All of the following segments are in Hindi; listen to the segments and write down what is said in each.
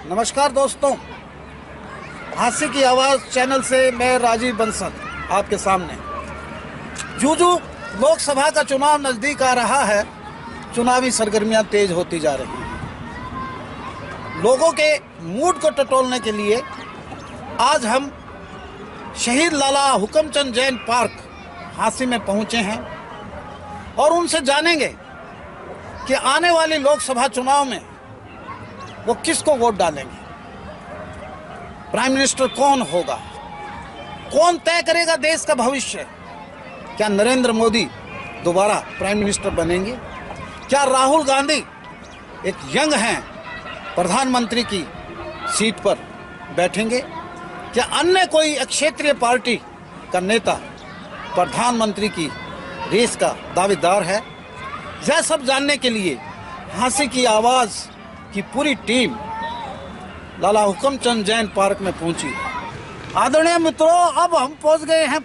नमस्कार दोस्तों, हास्य की आवाज़ चैनल से मैं राजीव बंसल आपके सामने। जो लोकसभा का चुनाव नज़दीक आ रहा है, चुनावी सरगर्मियां तेज होती जा रही हैं। लोगों के मूड को टटोलने के लिए आज हम शहीद लाला हुकमचंद जैन पार्क हांसी में पहुंचे हैं और उनसे जानेंगे कि आने वाली लोकसभा चुनाव में वो किसको वोट डालेंगे, प्राइम मिनिस्टर कौन होगा, कौन तय करेगा देश का भविष्य। क्या नरेंद्र मोदी दोबारा प्राइम मिनिस्टर बनेंगे? क्या राहुल गांधी एक यंग हैं प्रधानमंत्री की सीट पर बैठेंगे? क्या अन्य कोई क्षेत्रीय पार्टी का नेता प्रधानमंत्री की रेस का दावेदार है? यह सब जानने के लिए हांसी की आवाज़ की पूरी टीम लाला हुकमचंद जैन पार्क में पहुंची। आदरणीय मित्रों, अब हम पहुंच गए हैं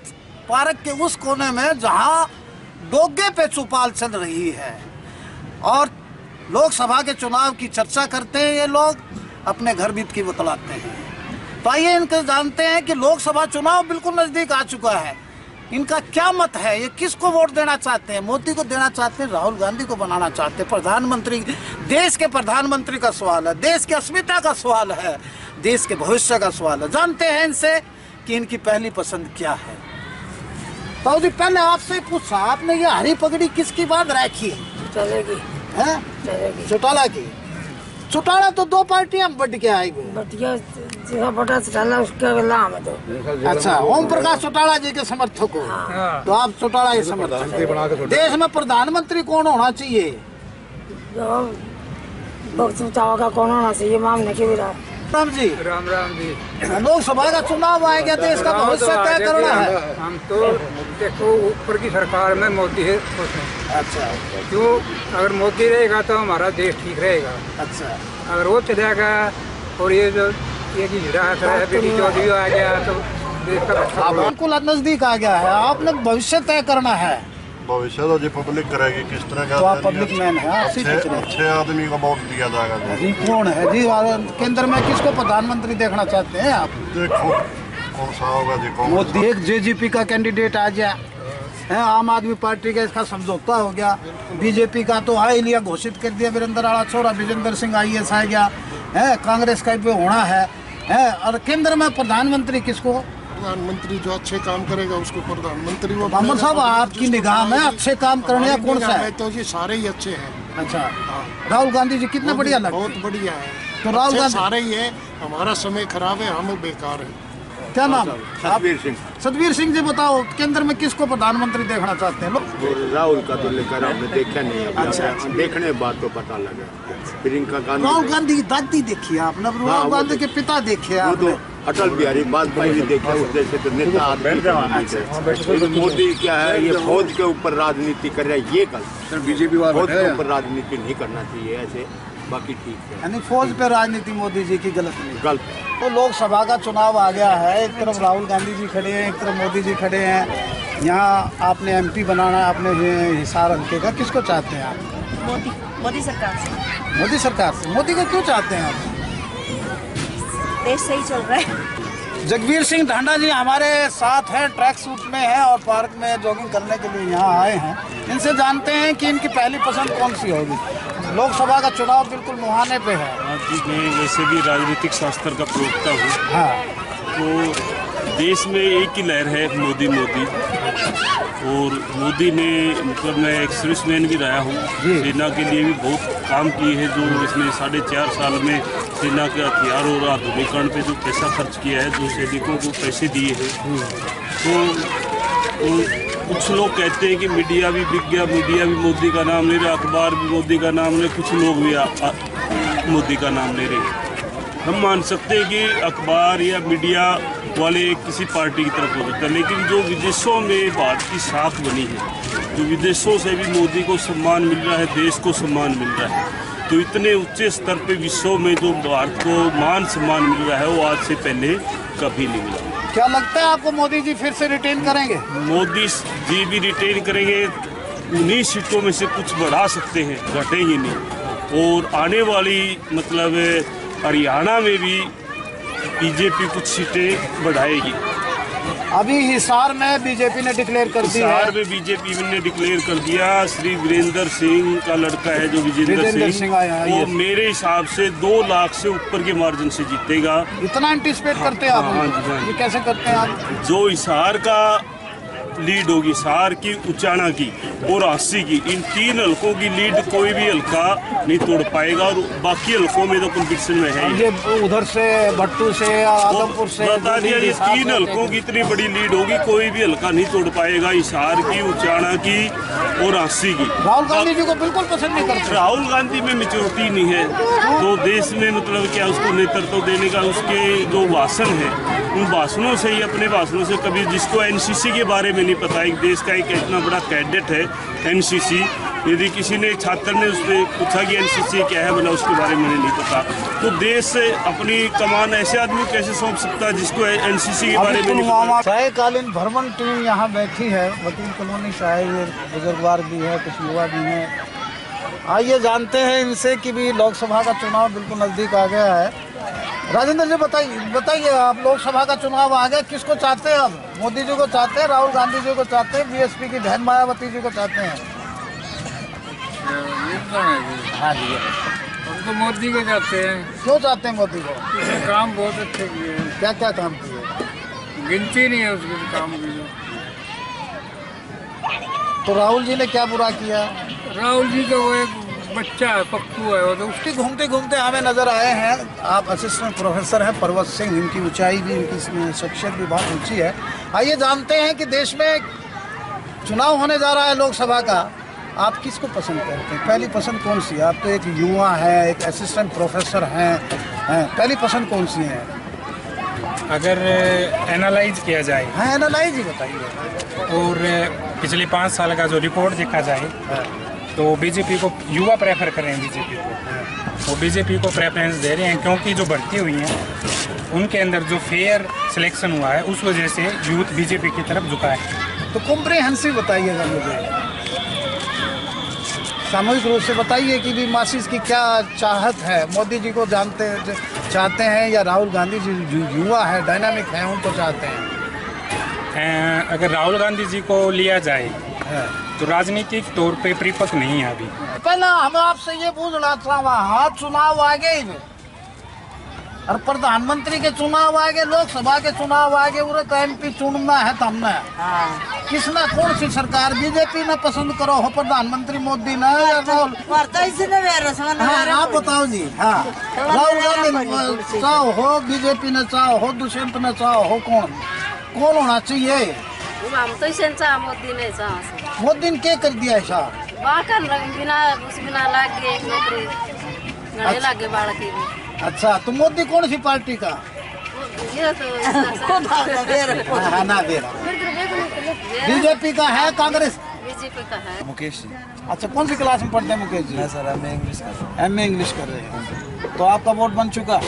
पार्क के उस कोने में जहां डोगे पे चौपाल चल रही है और लोकसभा के चुनाव की चर्चा करते हैं। ये लोग अपने घर बीत की बतलाते हैं। तो आइए इनके जानते हैं कि लोकसभा चुनाव बिल्कुल नजदीक आ चुका है, इनका क्या मत है, ये किसको वोट देना चाहते हैं। मोदी को देना चाहते हैं, राहुल गांधी को बनाना चाहते हैं प्रधानमंत्री। देश के प्रधानमंत्री का सवाल है, देश की अस्मिता का सवाल है, देश के भविष्य का सवाल है। जानते हैं इनसे कि इनकी पहली पसंद क्या है। तो जी पहले आपसे पूछा, आपने ये हरी पगड़ी किसकी बात रखी है? चलेगी है चौटाला की। चौटाला तो दो पार्टियां बढ़ के आएगी। बटा चौटाला उसका नाम है तो। अच्छा, ओम प्रकाश चौटाला जी के समर्थक हो। तो आप चौटाला के समर्थक। देश में प्रधानमंत्री कौन होना चाहिए? का कौन होना चाहिए? मामले के भी राम जी। राम जी। लोकसभा का चुनाव आएगा, देश का भविष्य तय करना है। हम तो देखो ऊपर की सरकार में मोदी है खुश हैं। अच्छा, क्यों? अगर मोदी रहेगा तो हमारा देश ठीक रहेगा। अच्छा, अगर वो चलेगा और ये जो एक ही बेटी चौधरी आ गया तो देश का बिल्कुल नजदीक आ गया है। आपने भविष्य तय करना है। भविष्य तो जी पब्लिक करेगी किस तरह का। तो आप पब्लिक मैन है, अच्छे आदमी को वोट दिया जाएगा जी। कौन है जी केंद्र में, किसको प्रधानमंत्री देखना चाहते हैं आप? देखो कौन सा होगा जी। मोदी एक जेजेपी का कैंडिडेट आ गया है, आम आदमी पार्टी का इसका समझौता हो गया, बीजेपी का तो हाई लिया घोषित कर दिया, वीरेंद्र आला छोरा विजेंद्र सिंह IAS आ गया है, कांग्रेस का भी होना है और केंद्र में प्रधानमंत्री किसको? प्रधानमंत्री जो अच्छे काम करेगा उसको प्रधानमंत्री। वो मोहम्मद साहब, आपकी निगाह में अच्छे काम करने का कौन सा है? तो जी सारे ही अच्छे हैं। अच्छा, राहुल गांधी जी कितने बढ़िया लगते? बहुत बढ़िया है। तो राहुल गांधी सारे ही है। हमारा समय खराब है, हम बेकार है। क्या नाम? सतवीर सिंह। सतवीर सिंह जी, बताओ केंद्र में किसको प्रधानमंत्री देखना चाहते हैं लोग? राहुल का तो लेकर हमने देखा नहीं है। अच्छा, देखने के बाद तो पता लगा। प्रियंका गांधी, राहुल गांधी की दादी देखी आपने? राहुल गांधी के पिता देखे आपने? अटल बिहारी वाजपेयी देखा। उस जैसे तो नेता आदमी। मोदी क्या है, ये फौज के ऊपर राजनीति कर रहा है, ये गलत। बीजेपी फौज के ऊपर राजनीति नहीं करना चाहिए ऐसे, बाकी ठीक है। यानी फौज पे राजनीति मोदी जी की गलत नहीं? गलत है। तो लोकसभा का चुनाव आ गया है, एक तरफ राहुल गांधी जी खड़े हैं, एक तरफ मोदी जी खड़े हैं। यहाँ आपने MP बनाना है अपने हिसार हल्के का, किसको चाहते हैं आप? मोदी सरकार से। मोदी सरकार से। मोदी को क्यों चाहते हैं आप? देश सही चल रहा है। जगवीर सिंह ढांडा जी हमारे साथ हैं, ट्रैक सूट में है और पार्क में जॉगिंग करने के लिए यहाँ आए हैं। इनसे जानते हैं कि इनकी पहली पसंद कौन सी होगी। लोकसभा का चुनाव बिल्कुल मुहाने पे है। मैं वैसे भी राजनीतिक शास्त्र का प्रवक्ता हूँ। हाँ, तो देश में एक ही लहर है, मोदी। और मोदी ने मतलब मैं एक सर्विसमैन भी रहा हूँ, सेना के लिए भी बहुत काम किए हैं। जो इसने 4.5 साल में सेना के हथियार और आधुनिकीकरण पे जो पैसा खर्च किया है, जो सैनिकों को पैसे दिए हैं। तो कुछ लोग कहते हैं कि मीडिया भी बिक गया, मीडिया भी मोदी का नाम ले रहा, अखबार भी मोदी का नाम ले, कुछ लोग भी मोदी का नाम ले रहे। हम मान सकते हैं कि अखबार या मीडिया वाले किसी पार्टी की तरफ हो सकता है, लेकिन जो विदेशों में भारत की साख बनी है, जो विदेशों से भी मोदी को सम्मान मिल रहा है, देश को सम्मान मिल रहा है, तो इतने ऊंचे स्तर पे विश्व में जो भारत को मान सम्मान मिल रहा है वो आज से पहले कभी नहीं मिला। क्या लगता है आपको मोदी जी फिर से रिटेन करेंगे? मोदी जी भी रिटेन करेंगे। 19 सीटों में से कुछ बढ़ा सकते हैं, घटेंगी नहीं। और आने वाली मतलब हरियाणा में भी बीजेपी कुछ सीटें बढ़ाएगी। अभी हिसार में बीजेपी ने डिक्लेयर कर दी हिसार है। में बीजेपी ने डिक्लेयर कर दिया। श्री वीरेंद्र सिंह का लड़का है जो विजेंद्र सिंह, वो मेरे हिसाब से 2 लाख से ऊपर के मार्जिन से जीतेगा। इतना एंटिसिपेट करते हैं आप? हाँ। ये कैसे करते हैं आप? जो हिसार का लीड होगी, हिसार की, उचाना की और हांसी की, इन 3 हलकों की लीड कोई भी हल्का नहीं तोड़ पाएगा। और बाकी हलकों में तो कंपटीशन में है। ये उधर से भट्टू से आदमपुर से बता दिया, ये 3 हलकों की इतनी बड़ी लीड होगी, कोई भी हल्का नहीं तोड़ पाएगा। हिसार की, उचाना की और हांसी की। राहुल गांधी जी को बिल्कुल पसंद नहीं करते। राहुल गांधी में मेच्योरिटी नहीं है, तो देश में मतलब क्या उसको नेतृत्व देने का, उसके जो भाषण है उन भाषणों से ही, अपने भाषणों से कभी, जिसको एनसीसी के बारे में नहीं पता, एक देश का एक इतना बड़ा कैडेट है एनसीसी, यदि किसी ने छात्र ने उससे पूछा कि एनसीसी क्या है, बोला उसके बारे में नहीं पता, तो देश अपनी कमान ऐसे आदमी कैसे सौंप सकता है जिसको एनसीसी के बारे में नहीं पता। सायकालीन भ्रमण टीम यहाँ बैठी है, वकील कॉलोनी शायद बुजुर्गवार भी है, कुछ युवा भी हैं। आइए जानते हैं इनसे कि भी लोकसभा का चुनाव बिल्कुल नज़दीक आ गया है। राजेंद्र जी बताइए आप, लोकसभा का चुनाव आ गया, किसको चाहते हैं आप? मोदी जी को चाहते हैं, राहुल गांधी जी को चाहते हैं, बीएसपी की बहन मायावती जी को चाहते हैं? हाँ जी, हम तो मोदी को चाहते हैं। क्यों चाहते हैं मोदी को? काम बहुत अच्छे किए हैं। क्या क्या काम किए? गिनती नहीं है उसके काम की। तो राहुल जी ने क्या बुरा किया? राहुल जी तो वो एक बच्चा है, पप्पू है वो तो। उसके घूमते घूमते हमें नजर आए हैं। आप असिस्टेंट प्रोफेसर हैं पर्वत सिंह, इनकी ऊंचाई भी, इनकी शख्सियत भी बहुत ऊंची है। आइए जानते हैं कि देश में चुनाव होने जा रहा है लोकसभा का, आप किसको पसंद करते हैं? पहली पसंद कौन सी है? आप तो एक युवा है, एक असिस्टेंट प्रोफेसर हैं, पहली पसंद कौन सी है? अगर एनालाइज किया जाए, हाँ एनालाइज ही बताइए। और पिछले 5 साल का जो रिपोर्ट देखा जाए तो बीजेपी को युवा प्रेफर कर रहे हैं। बीजेपी को, वो बीजेपी को प्रेफरेंस दे रहे हैं क्योंकि जो भर्ती हुई हैं उनके अंदर जो फेयर सिलेक्शन हुआ है उस वजह से यूथ बीजेपी की तरफ झुका है। तो कॉम्प्रिहेंसिव बताइएगा मुझे, सामूहिक रूप से बताइए कि भी मासिस की क्या चाहत है? मोदी जी को चाहते हैं या राहुल गांधी जी जो युवा है, डायनामिक है, उनको चाहते हैं? अगर राहुल गांधी जी को लिया जाए तो राजनीतिक तौर पे परिपक्व नहीं है अभी। पहला हम आपसे ये पूछना चाहवा, हाँ चुनाव आ गए और प्रधानमंत्री के चुनाव आ गए, लोकसभा के चुनाव आ गए, उन्हें तो MP चुनना है तो हमने किसना, कौन सी सरकार? बीजेपी ने पसंद करो हो प्रधानमंत्री मोदी ने या राहुल? आप बताओ जी। हाँ, राहुल गांधी चाहो हो, बीजेपी ने चाहो हो, दुष्यंत ने चाहो हो, कौन होना चाहिए? हम तो इसे मोदी ने चाह, मोदी ने क्या कर दिया ऐसा? बिना लाग गए नौकरी गड़े लागे बाढ़ की। अच्छा, तो मोदी कौन सी पार्टी का? ये तो हाँ ना बेरा बीजेपी का है, कांग्रेस? बीजेपी का है। मुकेश जी। अच्छा, कौन सी क्लास में पढ़ते हैं मुकेश जी? मैं सर MA इंग्लिश कर रहा हूँ। MA इंग्लिश कर रहे हैं। तो आपका वोट बन चुका?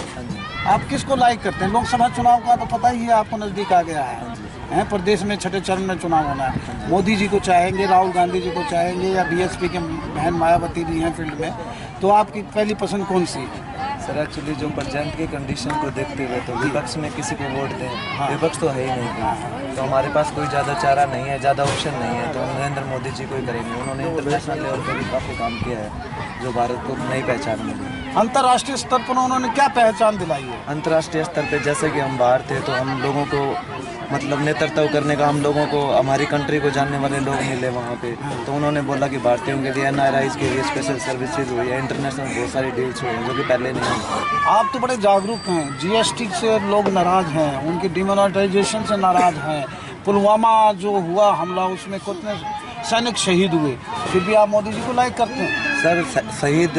आप किसको लाइक करते हैं? लोकसभा चुनाव का तो पता ही है आपको, नजदीक आ गया है, प्रदेश में छठे चरण में चुनाव होना है। मोदी जी को चाहेंगे, राहुल गांधी जी को चाहेंगे या BSP के बहन मायावती भी हैं फील्ड में, तो आपकी पहली पसंद कौन सी? सर एक्चुअली जो प्रेजेंट की कंडीशन को देखते हुए तो विपक्ष में किसी को वोट दें, विपक्ष तो है ही नहीं, तो हमारे पास कोई ज़्यादा चारा नहीं है, ज़्यादा ऑप्शन नहीं है, तो नरेंद्र मोदी जी को ही करेंगे। उन्होंने इंटरनेशनल लेवल पर भी काफ़ी काम किया है जो भारत को नई पहचान मिली। अंतर्राष्ट्रीय स्तर पर उन्होंने क्या पहचान दिलाई है? अंतर्राष्ट्रीय स्तर पर जैसे कि हम बाहर थे तो हम लोगों को मतलब नेतृत्व करने का, हम लोगों को, हमारी कंट्री को जानने वाले लोग मिले वहाँ पे, तो उन्होंने बोला कि भारतीयों के लिए NRIs के लिए स्पेशल सर्विसेज हुई है, इंटरनेशनल बहुत सारी डील्स हुई हैं जो कि पहले नहीं हुई। आप तो बड़े जागरूक हैं, GST से लोग नाराज हैं, उनकी डिमोनेटाइजेशन से नाराज हैं, पुलवामा जो हुआ हमला उसमें कितने सैनिक शहीद हुए, फिर भी आप मोदी जी को लाइक करते हैं? सर शहीद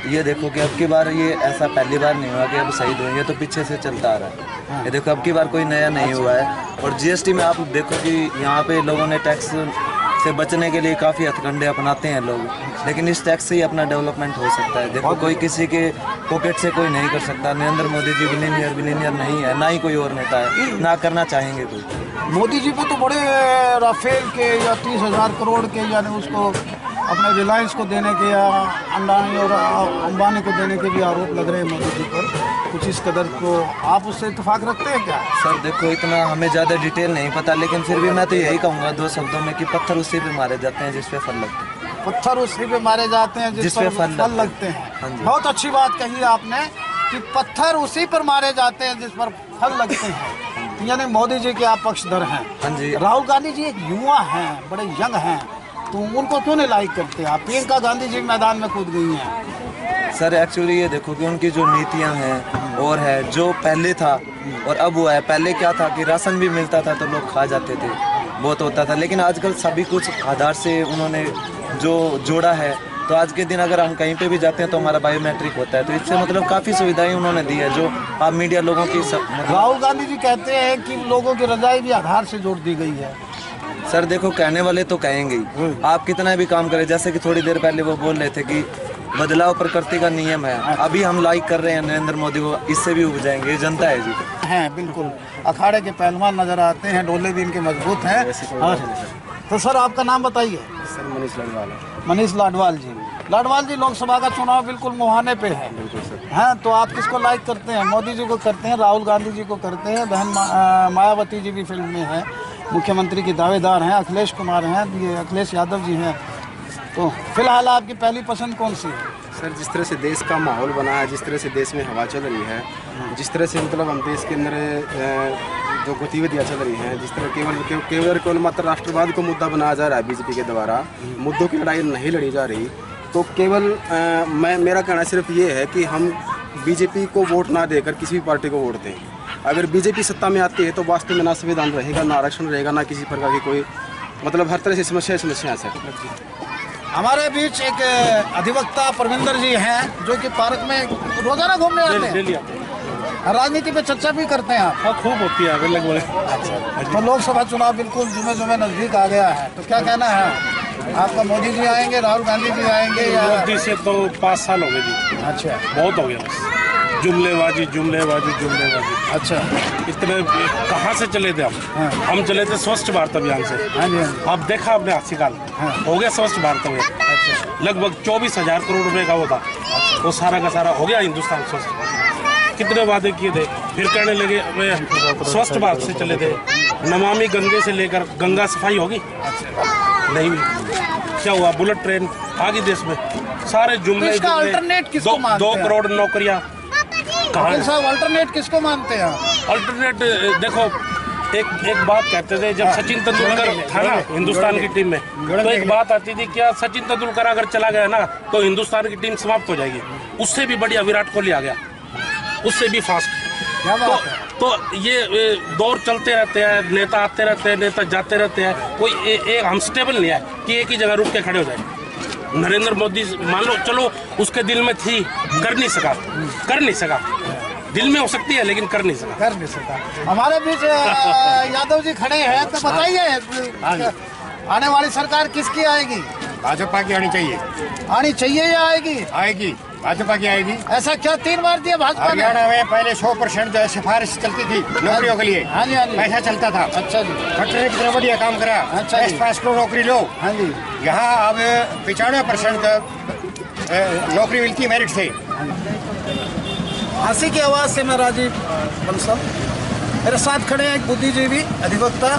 ये देखो कि अब की बार ये ऐसा पहली बार नहीं हुआ कि अब शहीद हुए, ये तो पीछे से चलता आ रहा है। ये देखो अब की बार कोई नया नहीं हुआ है। और GST में आप देखो कि यहाँ पे लोगों ने टैक्स से बचने के लिए काफ़ी हथकंडे अपनाते हैं लोग, लेकिन इस टैक्स से ही अपना डेवलपमेंट हो सकता है। देखो कोई किसी के पॉकेट से कोई नहीं कर सकता। नरेंद्र मोदी जी बिलियनियर नहीं है, ना ही कोई और नेता है, ना करना चाहेंगे कोई। मोदी जी पे तो बड़े राफेल के या 30,000 करोड़ के, यानी उसको अपने रिलायंस को देने के या अंबानी को देने के भी आरोप लग रहे हैं मोदी जी पर। कुछ इस कदर को आप उससे इत्तेफाक रखते हैं क्या? सर देखो इतना हमें ज़्यादा डिटेल नहीं पता, लेकिन फिर भी मैं तो यही कहूँगा 2 शब्दों में कि पत्थर उसी पे मारे जाते हैं जिस पे फल लगते हैं। पत्थर उसी पे मारे जाते हैं जिस पर फल लगते हैं। हाँ जी। बहुत अच्छी बात कही आपने कि पत्थर उसी पर मारे जाते हैं जिस पर फल लगते हैं। यानी मोदी जी के आप पक्षधर हैं। हाँ जी। राहुल गांधी जी एक युवा हैं, बड़े यंग हैं, तो उनको क्यों नहीं लाइक करते आप? प्रियंका गांधी जी मैदान में कूद गई हैं। सर एक्चुअली ये देखो कि उनकी जो नीतियां हैं और है जो पहले था और अब हुआ है। पहले क्या था कि राशन भी मिलता था तो लोग खा जाते थे, बहुत होता था, लेकिन आजकल सभी कुछ आधार से उन्होंने जो जोड़ा है। तो आज के दिन अगर हम कहीं पे भी जाते हैं तो हमारा बायोमेट्रिक होता है, तो इससे मतलब काफ़ी सुविधाएं उन्होंने दी है जो आप मीडिया लोगों की राहुल गांधी जी कहते हैं कि लोगों की रजाई भी आधार से जोड़ दी गई है। सर देखो कहने वाले तो कहेंगे ही, आप कितना भी काम करें। जैसे कि थोड़ी देर पहले वो बोल रहे थे कि बदलाव प्रकृति का नियम है। अभी हम लाइक कर रहे हैं नरेंद्र मोदी को, इससे भी उब जाएंगे, ये जनता है जी। हैं बिल्कुल, अखाड़े के पहलवान नजर आते हैं, डोले भी इनके मजबूत हैं। तो सर आपका नाम बताइए। सर मनीष लाडवाल। मनीष लाडवाल जी। लाडवाल जी, लोकसभा का चुनाव बिल्कुल मुहाने पे है। बिल्कुल सर। हैं तो आप किसको लाइक करते हैं? मोदी जी को करते हैं, राहुल गांधी जी को करते हैं, बहन मायावती जी भी फील्ड में है, मुख्यमंत्री के दावेदार हैं, अखिलेश कुमार हैं, ये अखिलेश यादव जी हैं। तो फिलहाल आपकी पहली पसंद कौन सी है? सर जिस तरह से देश का माहौल बना है, जिस तरह से देश में हवा चल रही है, जिस तरह से मतलब हम देश के अंदर जो गतिविधियाँ चल रही हैं, जिस तरह केवल मात्र राष्ट्रवाद को मुद्दा बनाया जा रहा है बीजेपी के द्वारा, मुद्दों की लड़ाई नहीं लड़ी जा रही, तो केवल मेरा कहना सिर्फ ये है कि हम बीजेपी को वोट ना देकर किसी भी पार्टी को वोट दें। अगर बीजेपी सत्ता में आती है तो वास्तव में ना संविधान रहेगा, ना आरक्षण रहेगा, ना किसी प्रकार की कोई मतलब हर तरह से समस्या है सर। हमारे बीच एक अधिवक्ता परविंदर जी हैं जो कि पार्क में रोजाना घूमने आते हैं, राजनीति पे चर्चा भी करते हैं आप? खूब होती है लगभग। अच्छा, तो लोकसभा चुनाव बिल्कुल जुमे नजदीक आ गया है, तो क्या कहना है आपका? मोदी जी आएंगे, राहुल गांधी जी आएंगे या? मोदी से तो 5 साल हो गए जी। अच्छा, बहुत हो गया बस, जुमलेबाजी। अच्छा, इतने कहाँ से चले थे हम? हम चले थे स्वच्छ भारत अभियान से। हाँ जी। अब देखा आपने हाथ निकाल हो गया स्वच्छ भारत अभियान। अच्छा, लगभग 24,000 करोड़ रुपए का वो था, वो सारा का सारा हो गया हिंदुस्तान स्वच्छ। कितने वादे किए थे, फिर कहने लगे स्वच्छ भारत से चले थे, नमामि गंगे से लेकर गंगा सफाई होगी, नहीं क्या हुआ? बुलेट ट्रेन आ गई देश में, सारे जुमले। 2 करोड़ नौकरियां कहाँ? साहब अल्टरनेट किसको मानते हैं? अल्टरनेट देखो, एक बात कहते थे जब सचिन तेंदुलकर था ना हिंदुस्तान की टीम में, तो एक बात आती थी क्या सचिन तेंदुलकर अगर चला गया ना तो हिंदुस्तान की टीम समाप्त हो जाएगी। उससे भी बढ़िया विराट कोहली आ गया, उससे भी फास्ट। तो ये दौर चलते रहते हैं, नेता आते रहते हैं, नेता जाते रहते हैं, कोई एक हम स्टेबल नहीं है कि एक ही जगह रुक के खड़े हो जाए। नरेंद्र मोदी मान लो चलो उसके दिल में थी, कर नहीं सका, दिल में हो सकती है लेकिन कर नहीं सका। हमारे बीच यादव जी खड़े हैं, तो बताइए आने वाली सरकार किसकी आएगी? भाजपा की आनी चाहिए या आएगी? आएगी, भाजपा की आएगी। ऐसा क्या 3 बार दिया भाजपा ने? हरियाणा में पहले 100% जो सिफारिश चलती थी नौकरियों के लिए। हाँ जी। पैसा चलता था। अच्छा जी। खट्टर ने कितना बढ़िया काम करा। अच्छा, 5 करोड़ नौकरी लो। हाँ जी। यहाँ अब 95% नौकरी मिलती है मेरिट से। हंसी की आवाज़ से मैं राजीव बंसल, मेरे साथ खड़े हैं एक बुद्धिजीवी अधिवक्ता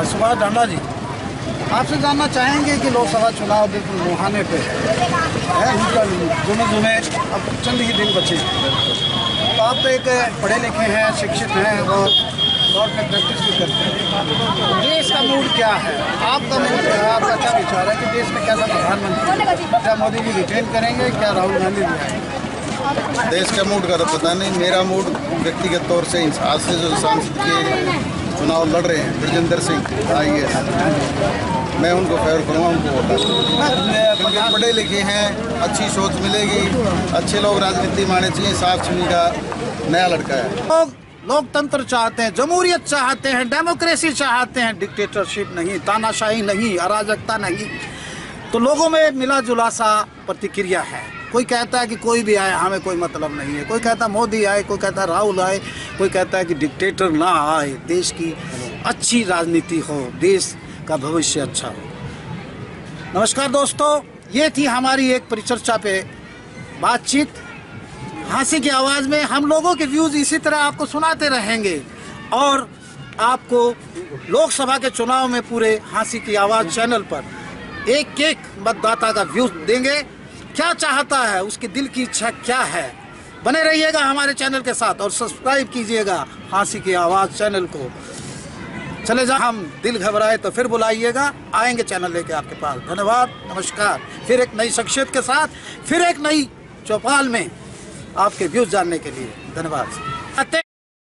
सुभाष डांडा जी। आपसे जानना चाहेंगे कि लोकसभा चुनाव बिल्कुल मुहाने पे है, जुमे अब चंद ही दिन बचे, तो आप तो एक पढ़े लिखे हैं, शिक्षित हैं और कोर्ट में प्रैक्टिस भी करते हैं। देश का मूड क्या है? आपका मूड क्या है? आपका क्या विचार है कि देश में कैसा प्रधानमंत्री? क्या मोदी जी रिटेन करेंगे, क्या राहुल गांधी जी आएंगे? देश का मूड का तो पता नहीं, मेरा मूड व्यक्तिगत तौर से आज से जो सांसद के चुनाव लड़ रहे हैं ब्रजेंद्र सिंह IAS, मैं उनको फेवर करूँगा, उनको वोट। पढ़े लिखे हैं, अच्छी सोच मिलेगी, अच्छे लोग राजनीति में आने चाहिए। साफ छवि का नया लड़का है। लोग लोकतंत्र चाहते हैं, जमहूरियत चाहते हैं, डेमोक्रेसी चाहते हैं, डिक्टेटरशिप नहीं, तानाशाही नहीं, अराजकता नहीं। तो लोगों में मिला जुला सा प्रतिक्रिया है। कोई कहता है कि कोई भी आए हमें कोई मतलब नहीं है, कोई कहता है मोदी आए, कोई कहता है राहुल आए, कोई कहता है कि डिक्टेटर ना आए, देश की अच्छी राजनीति हो, देश का भविष्य अच्छा हो। नमस्कार दोस्तों, ये थी हमारी एक परिचर्चा पे बातचीत। हंसी की आवाज़ में हम लोगों के व्यूज़ इसी तरह आपको सुनाते रहेंगे और आपको लोकसभा के चुनाव में पूरे हंसी की आवाज़ चैनल पर एक एक मतदाता का व्यूज़ देंगे। क्या चाहता है, उसके दिल की इच्छा क्या है। बने रहिएगा हमारे चैनल के साथ और सब्सक्राइब कीजिएगा हंसी की आवाज़ चैनल को। चले जा, हम दिल घबराए तो फिर बुलाइएगा, आएंगे चैनल लेके आपके पास। धन्यवाद, नमस्कार। फिर एक नई शख्सियत के साथ, फिर एक नई चौपाल में आपके व्यूज़ जानने के लिए धन्यवाद।